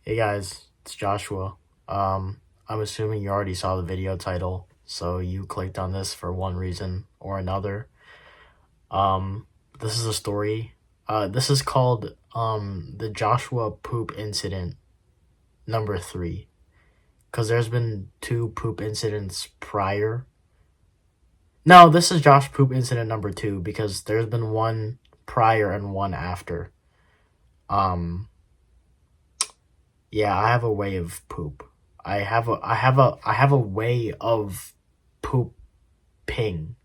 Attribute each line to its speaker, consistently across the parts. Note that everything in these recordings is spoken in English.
Speaker 1: Hey guys, it's Joshua. I'm assuming you already saw the video title, so you clicked on this for one reason or another. Um, this is a story. This is called the Joshua Poop Incident number 3, because there's been two poop incidents prior. No, this is Josh Poop Incident number 2 because there's been one prior and one after. Um, Yeah, I have a way of poop. I have a way of pooping.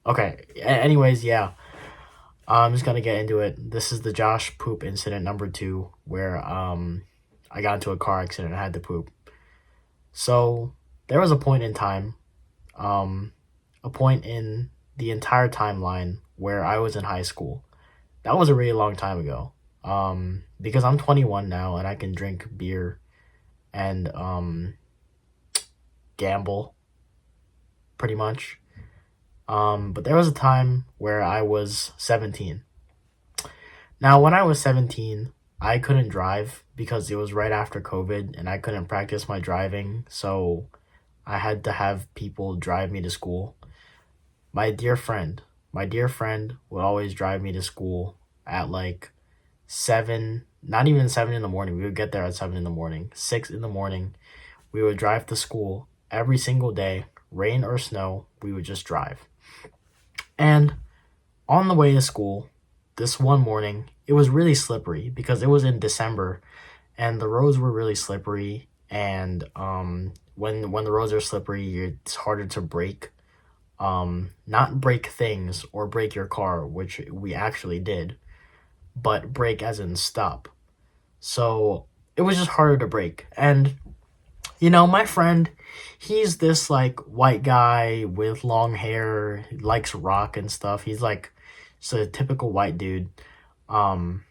Speaker 1: Okay. Anyways, yeah. I'm just gonna get into it. This is the Josh poop incident number 2, where I got into a car accident and I had to poop. So there was a point in time, um, a point in the entire timeline where I was in high school. That was a really long time ago. Because I'm 21 now and I can drink beer and gamble pretty much. But there was a time where I was 17. Now, when I was 17, I couldn't drive because it was right after COVID and I couldn't practice my driving, so I had to have people drive me to school. My dear friend would always drive me to school at like 7, not even 7 in the morning. We would get there at 7 in the morning, 6 in the morning. We would drive to school every single day, rain or snow, we would just drive. And on the way to school, this one morning, it was really slippery because it was in December and the roads were really slippery. And when the roads are slippery, it's harder to brake. Not break things or break your car, which we actually did, but brake as in stop. So it was just harder to brake. And my friend, he's this like white guy with long hair, he likes rock and stuff. He's like just a typical white dude. Um,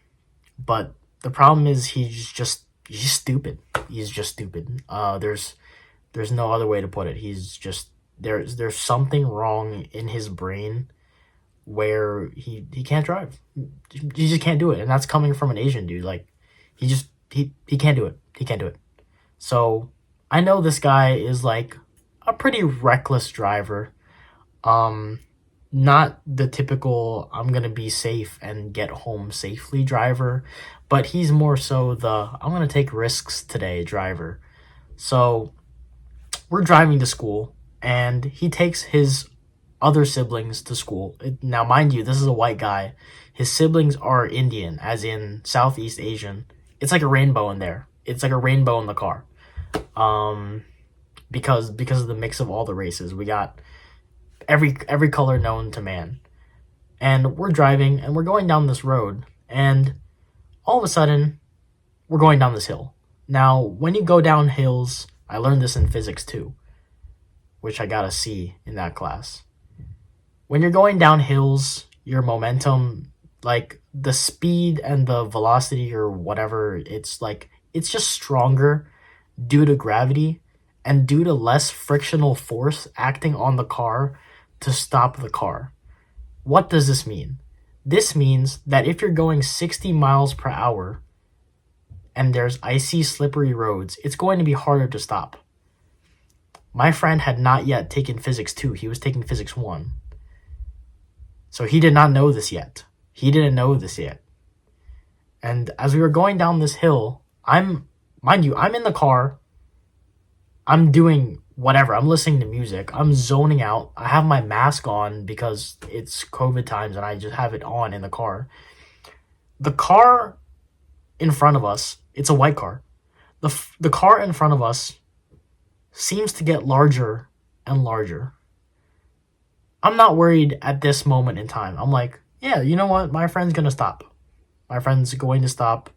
Speaker 1: but the problem is he's just stupid. He's just stupid. There's no other way to put it. He's just there's something wrong in his brain where he can't drive. He just can't do it, and that's coming from an Asian dude. Like he can't do it. He can't do it. So I know this guy is like a pretty reckless driver. Um, Not the typical I'm gonna be safe and get home safely driver, but he's more so the I'm gonna take risks today driver. So we're driving to school and he takes his other siblings to school. Now, mind you, this is a white guy. His siblings are Indian, as in Southeast Asian. It's like a rainbow in there. It's like a rainbow in the car. Um, because of the mix of all the races, we got every color known to man. And we're driving and we're going down this road, and all of a sudden, we're going down this hill. Now, when you go down hills, I learned this in physics too, which I got a C in that class. When you're going down hills, your momentum, like the speed and the velocity or whatever, it's just stronger due to gravity and due to less frictional force acting on the car to stop the car. What does this mean? This means that if you're going 60 miles per hour and there's icy, slippery roads, it's going to be harder to stop. My friend had not yet taken physics 2, he was taking physics 1. So he did not know this yet. He didn't know this yet. And as we were going down this hill, mind you, I'm in the car. I'm doing whatever. I'm listening to music. I'm zoning out. I have my mask on because it's COVID times and I just have it on in the car. The car in front of us, it's a white car. The car in front of us seems to get larger and larger. I'm not worried at this moment in time. I'm like, yeah, you know what? My friend's gonna stop. My friend's going to stop,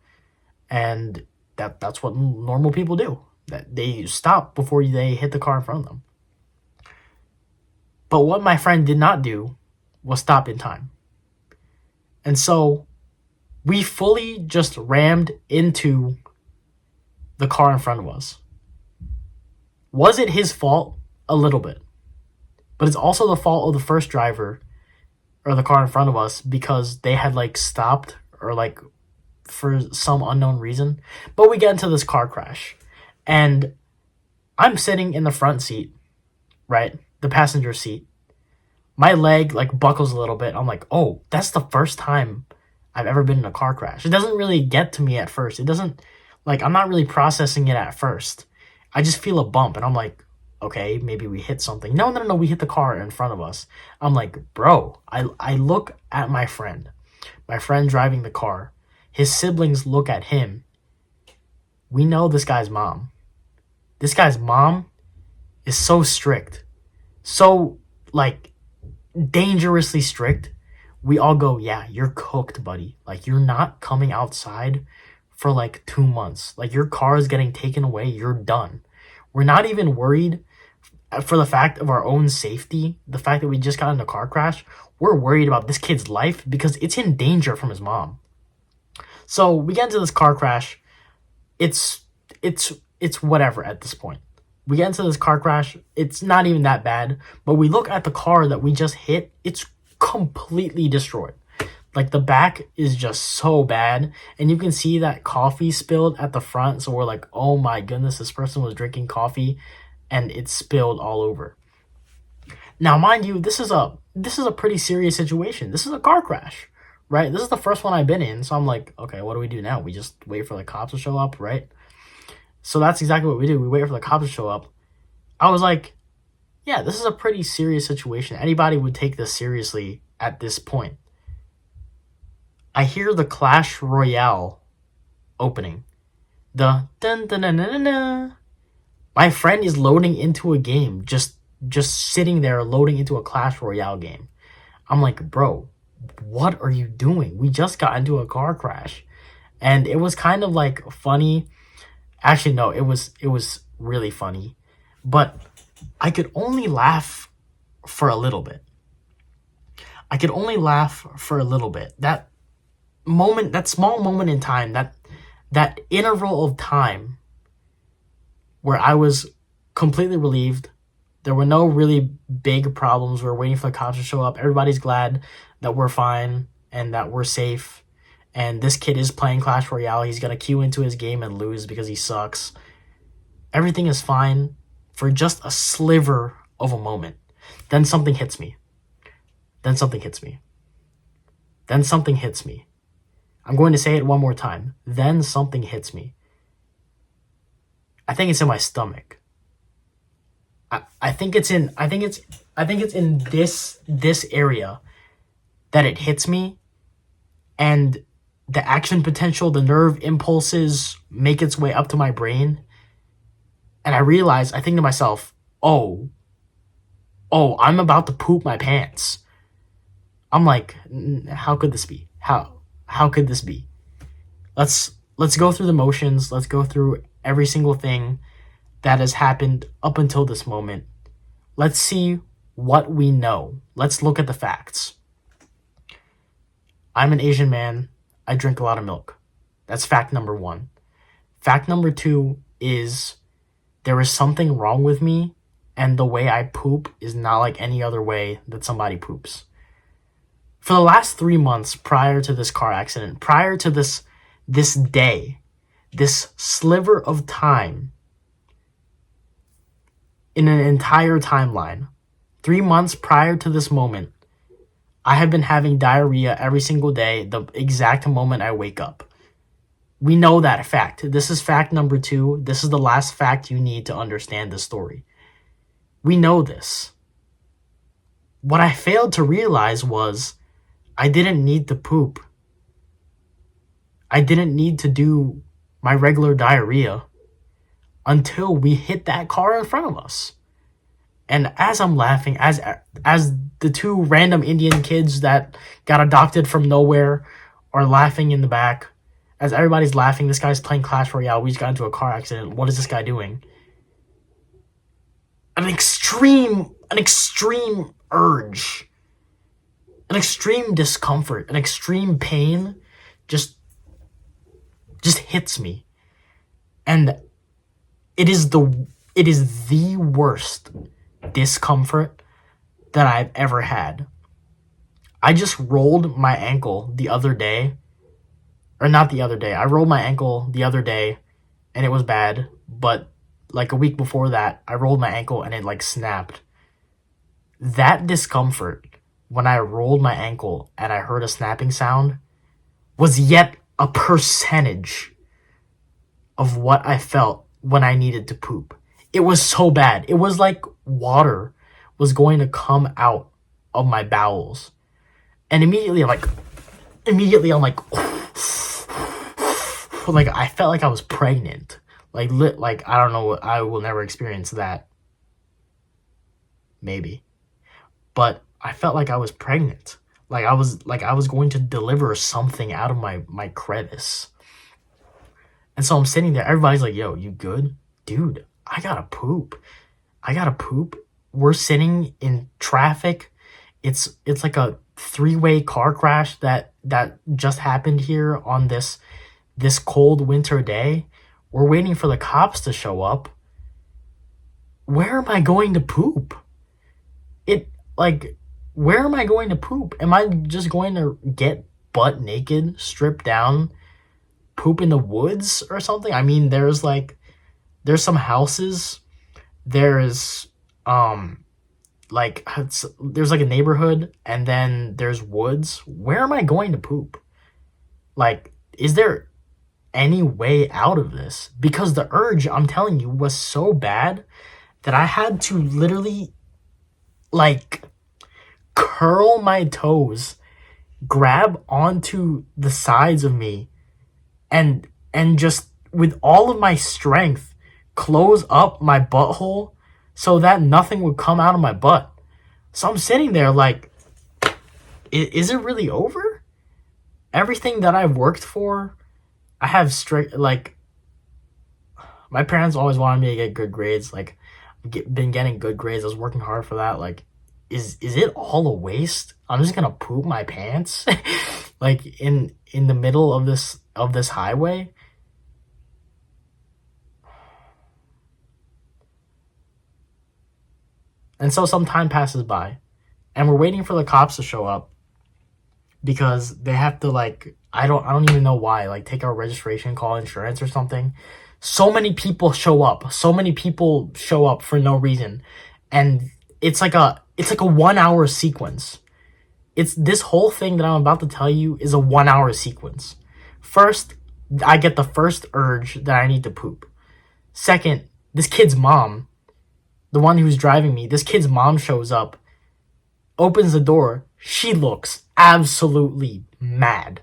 Speaker 1: and that's what normal people do. That they stop before they hit the car in front of them. But what my friend did not do was stop in time. And so we fully just rammed into the car in front of us. Was it his fault? A little bit. But it's also the fault of the first driver or the car in front of us because they had like stopped or like for some unknown reason. But we get into this car crash, and I'm sitting in the front seat, right? The passenger seat. My leg like buckles a little bit. I'm like, oh, that's the first time I've ever been in a car crash. It doesn't really get to me at first. It doesn't, like, I'm not really processing it at first. I just feel a bump, and I'm like, okay, maybe we hit something. No, no, no, we hit the car in front of us. I'm like, bro, I look at my friend driving the car. His siblings look at him. We know this guy's mom. This guy's mom is so strict. So, like, dangerously strict. We all go, yeah, you're cooked, buddy. Like, you're not coming outside for like 2 months. Like, your car is getting taken away. You're done. We're not even worried for the fact of our own safety, the fact that we just got in a car crash. We're worried about this kid's life because it's in danger from his mom. So we get into this car crash. It's whatever at this point. We get into this car crash. It's not even that bad. But we look at the car that we just hit. It's completely destroyed. Like, the back is just so bad. And you can see that coffee spilled at the front. So we're like, oh my goodness, this person was drinking coffee and it spilled all over. Now, mind you, this is a pretty serious situation. This is a car crash, right? This is the first one I've been in. So I'm like, okay, what do we do now? We just wait for the cops to show up, right? So that's exactly what we do. We wait for the cops to show up. I was like, yeah, this is a pretty serious situation. Anybody would take this seriously at this point. I hear the Clash Royale opening. The dun dun dun dun dun. My friend is loading into a game, just sitting there loading into a Clash Royale game. I'm like, bro, what are you doing? We just got into a car crash. And it was kind of like funny. Actually, no, it was really funny. But I could only laugh for a little bit. That moment, that small moment in time, that interval of time where I was completely relieved. There were no really big problems. We're waiting for the cops to show up. Everybody's glad that we're fine and that we're safe. And this kid is playing Clash Royale. He's going to queue into his game and lose because he sucks. Everything is fine for just a sliver of a moment. Then something hits me. I'm going to say it one more time. Then something hits me. I think it's in my stomach. I think it's in this area that it hits me, and the action potential, the nerve impulses make its way up to my brain, and I think to myself, oh, I'm about to poop my pants. I'm like, how could this be? How could this be? Let's go through the motions. Let's go through every single thing that has happened up until this moment. Let's see what we know. Let's look at the facts. I'm an Asian man. I drink a lot of milk. That's fact number 1. Fact number 2 is there is something wrong with me, and the way I poop is not like any other way that somebody poops. For the last 3 months prior to this car accident, prior to this day, this sliver of time in an entire timeline, 3 months prior to this moment, I have been having diarrhea every single day, the exact moment I wake up. We know that fact. This is fact number 2. This is the last fact you need to understand the story. We know this. What I failed to realize was I didn't need to poop. I didn't need to do my regular diarrhea until we hit that car in front of us. And as I'm laughing, as the 2 random Indian kids that got adopted from nowhere are laughing in the back, as everybody's laughing, this guy's playing Clash Royale, we just got into a car accident, what is this guy doing? An extreme urge, an extreme discomfort, an extreme pain just hits me. And it is the worst discomfort that I've ever had. I just rolled my ankle the other day or not the other day. I rolled my ankle the other day and it was bad, but like a week before that, I rolled my ankle and it like snapped. That discomfort when I rolled my ankle and I heard a snapping sound was yet a percentage of what I felt when I needed to poop. It was so bad. It was like water was going to come out of my bowels. And immediately I'm like like I felt like I was pregnant. Like I don't know, I will never experience that. Maybe. But I felt like I was pregnant. Like I was going to deliver something out of my crevice. And so I'm sitting there, everybody's like, "Yo, you good?" Dude, I gotta poop. We're sitting in traffic. It's like a three-way car crash that just happened here on this cold winter day. We're waiting for the cops to show up. Where am I going to poop? Where am I going to poop? Am I just going to get butt naked, stripped down, poop in the woods or something? I mean, there's some houses. There's there's like a neighborhood and then there's woods. Where am I going to poop? Like, is there any way out of this? Because the urge, I'm telling you, was so bad that I had to literally like curl my toes, grab onto the sides of me, and just with all of my strength close up my butthole so that nothing would come out of my butt. So I'm sitting there like, is it really over? Everything that I've worked for, I have strict, like, my parents always wanted me to get good grades. Like, been getting good grades. I was working hard for that. Like, is it all a waste? I'm just gonna poop my pants like in the middle of this highway. And so some time passes by and we're waiting for the cops to show up because they have to, like, I don't even know why, like, take our registration, call insurance or something. So many people show up for no reason. And it's like a 1 hour sequence. It's this whole thing that I'm about to tell you is a 1 hour sequence. First, I get the first urge that I need to poop. Second, this kid's mom, the one who's driving me, this kid's mom shows up, opens the door. She looks absolutely mad.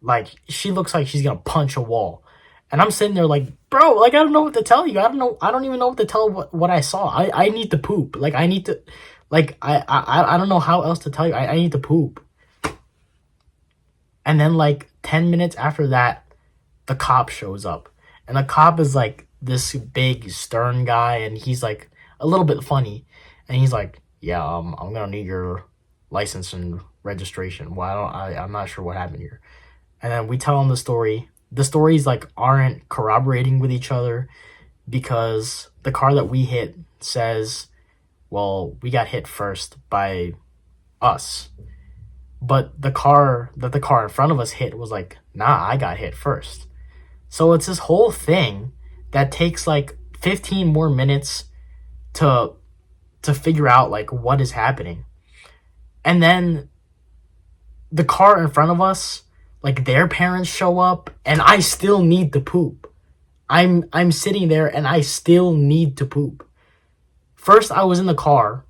Speaker 1: Like, she looks like she's gonna punch a wall. And I'm sitting there like, bro, like, I don't know what to tell you. I don't even know what to tell what I saw. I need to poop. Like, I need to, like, I don't know how else to tell you. I need to poop. And then, like, 10 minutes after that, the cop shows up. And the cop is, like, this big, stern guy, and he's, like, a little bit funny. And he's like, yeah, I'm gonna need your license and registration. Well, I'm not sure what happened here. And then we tell him the story. The stories, like, aren't corroborating with each other because the car that we hit says, well, we got hit first by us. But the car in front of us hit was like, nah, I got hit first. So it's this whole thing that takes like 15 more minutes to figure out like what is happening. And then the car in front of us, like, their parents show up and I still need to poop. I'm sitting there and I still need to poop. First, I was in the car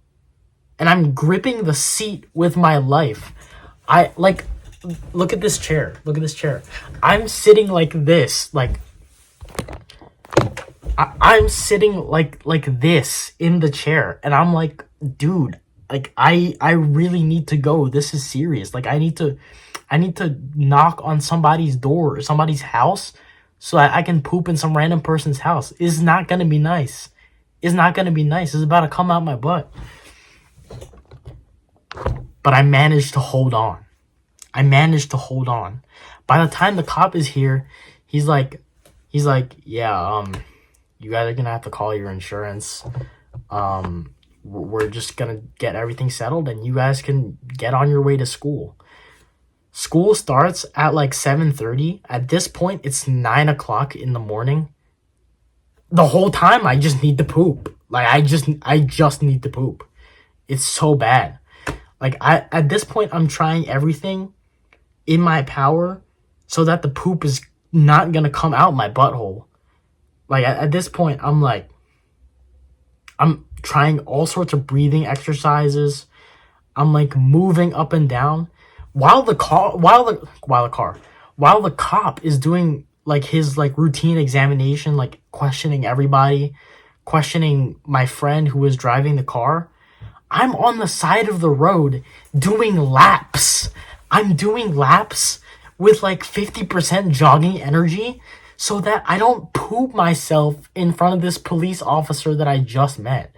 Speaker 1: and I'm gripping the seat with my life. Look at this chair. Look at this chair. I'm sitting like this, like, I'm sitting like this in the chair, and I'm like, dude, like, I really need to go. This is serious. Like, I need to knock on somebody's door or somebody's house so that I can poop in some random person's house. It's not gonna be nice. It's not gonna be nice. It's about to come out my butt. But I managed to hold on. By the time the cop is here, he's like, yeah, you guys are gonna have to call your insurance. We're just gonna get everything settled and you guys can get on your way to school. School starts at like 7:30. At this point, it's 9 o'clock in the morning. The whole time, I just need to poop. Like I just need to poop. It's so bad. Like at this point, I'm trying everything in my power so that the poop is not gonna come out my butthole. Like at this point, I'm trying all sorts of breathing exercises. I'm like moving up and down while the cop is doing like his like routine examination, like questioning everybody, questioning my friend who was driving the car. I'm on the side of the road doing laps. I'm doing laps with like 50% jogging energy so that I don't poop myself in front of this police officer that I just met.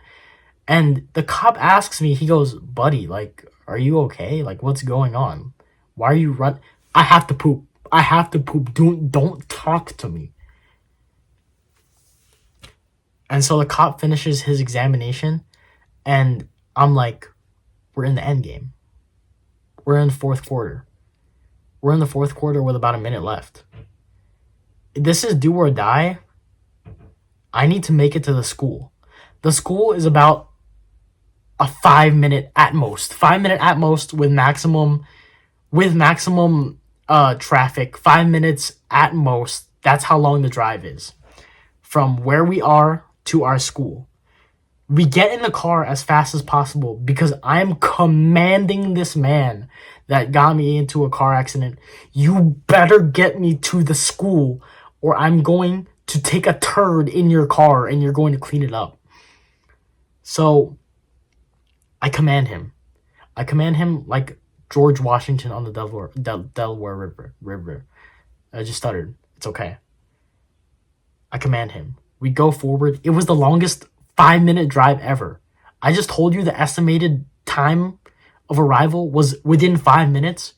Speaker 1: And the cop asks me, he goes, "Buddy, like, are you okay? Like, what's going on? Why are you run? I have to poop. I have to poop. Don't talk to me." And so the cop finishes his examination, and I'm like, we're in the end game. We're in the fourth quarter. We're in the fourth quarter with about a minute left. This is do or die. I need to make it to the school. The school is about a 5 minute at most. 5 minute at most with maximum traffic. 5 minutes at most. That's how long the drive is from where we are to our school. We get in the car as fast as possible because I'm commanding this man that got me into a car accident. You better get me to the school or I'm going to take a turd in your car and you're going to clean it up. So I command him. I command him like George Washington on the Delaware River. I just stuttered. It's okay. I command him. We go forward. It was the longest 5 minute drive ever. I just told you the estimated time of arrival was within 5 minutes.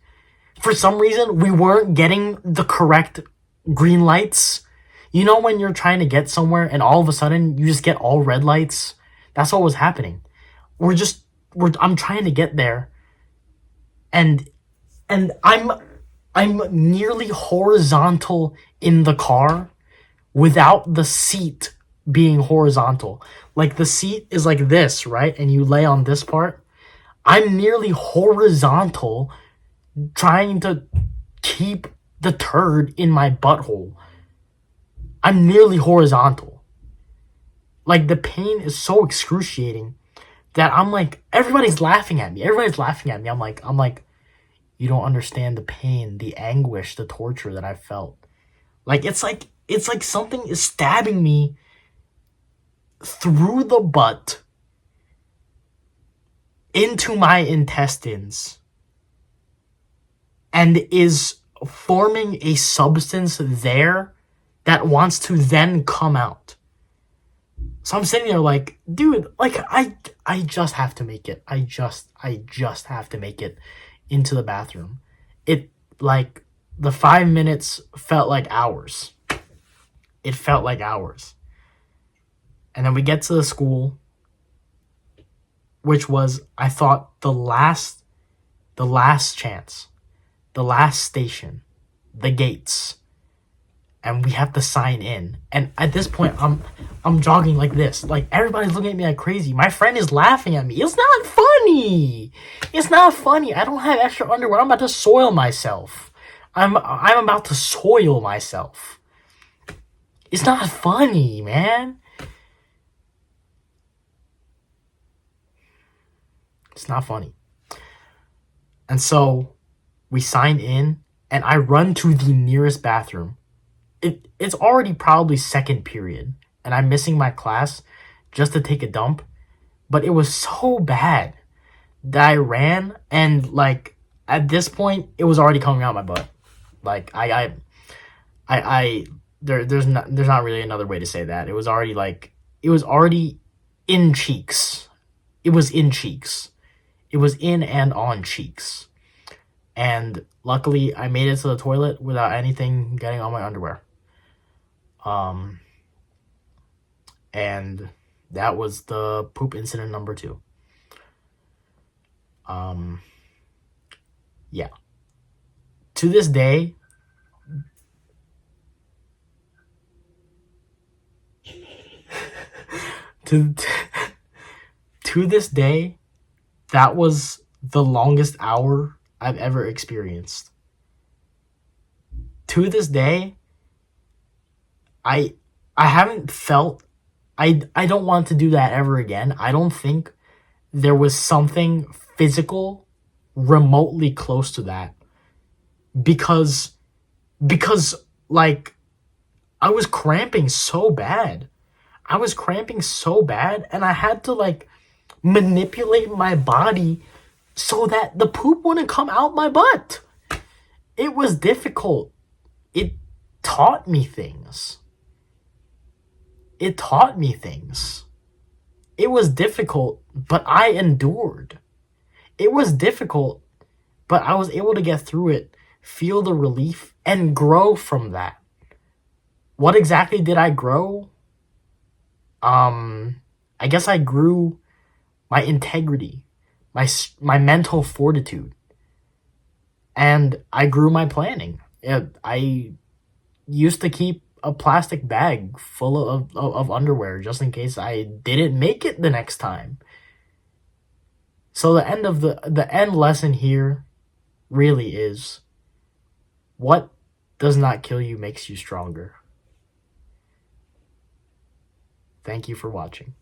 Speaker 1: For some reason, we weren't getting the correct green lights. You know when you're trying to get somewhere and all of a sudden you just get all red lights? That's what was happening. I'm trying to get there and I'm nearly horizontal in the car without the seat being horizontal. Like the seat is like this, right? And you lay on this part. I'm nearly horizontal trying to keep the turd in my butthole. I'm nearly horizontal. Like the pain is so excruciating that I'm like, everybody's laughing at me. I'm like, you don't understand the pain, the anguish, the torture that I felt. Like it's like something is stabbing me through the butt into my intestines and is forming a substance there that wants to then come out. So I'm sitting there like, dude, like I just have to make it. I just have to make it into the bathroom. It like the 5 minutes felt like hours. It felt like hours. And then we get to the school, which was, I thought, the last chance, the last station, the gates. And we have to sign in. And at this point, I'm jogging like this. Like, everybody's looking at me like crazy. My friend is laughing at me. It's not funny. It's not funny. I don't have extra underwear. I'm about to soil myself. I'm about to soil myself. It's not funny, man. It's not funny. And so we sign in, and I run to the nearest bathroom. It's already probably second period, and I'm missing my class just to take a dump. But it was so bad that I ran, and like at this point, it was already coming out my butt. Like there's not really another way to say that. It was already in cheeks. It was in cheeks. It was in and on cheeks. And luckily, I made it to the toilet without anything getting on my underwear. And that was the poop incident number 2. Yeah. To this day, to to this day, that was the longest hour I've ever experienced. To this day, I I haven't felt I don't want to do that ever again. I don't think there was something physical remotely close to that because because like I was cramping so bad. I was cramping so bad and I had to like manipulate my body so that the poop wouldn't come out my butt. It was difficult. It taught me things. It taught me things. It was difficult, but I endured. It was difficult, but I was able to get through it, feel the relief, and grow from that. What exactly did I grow? I guess I grew my integrity, my mental fortitude, and I grew my planning. I used to keep a plastic bag full of underwear just in case I didn't make it the next time. So the end lesson here really is what does not kill you makes you stronger. Thank you for watching.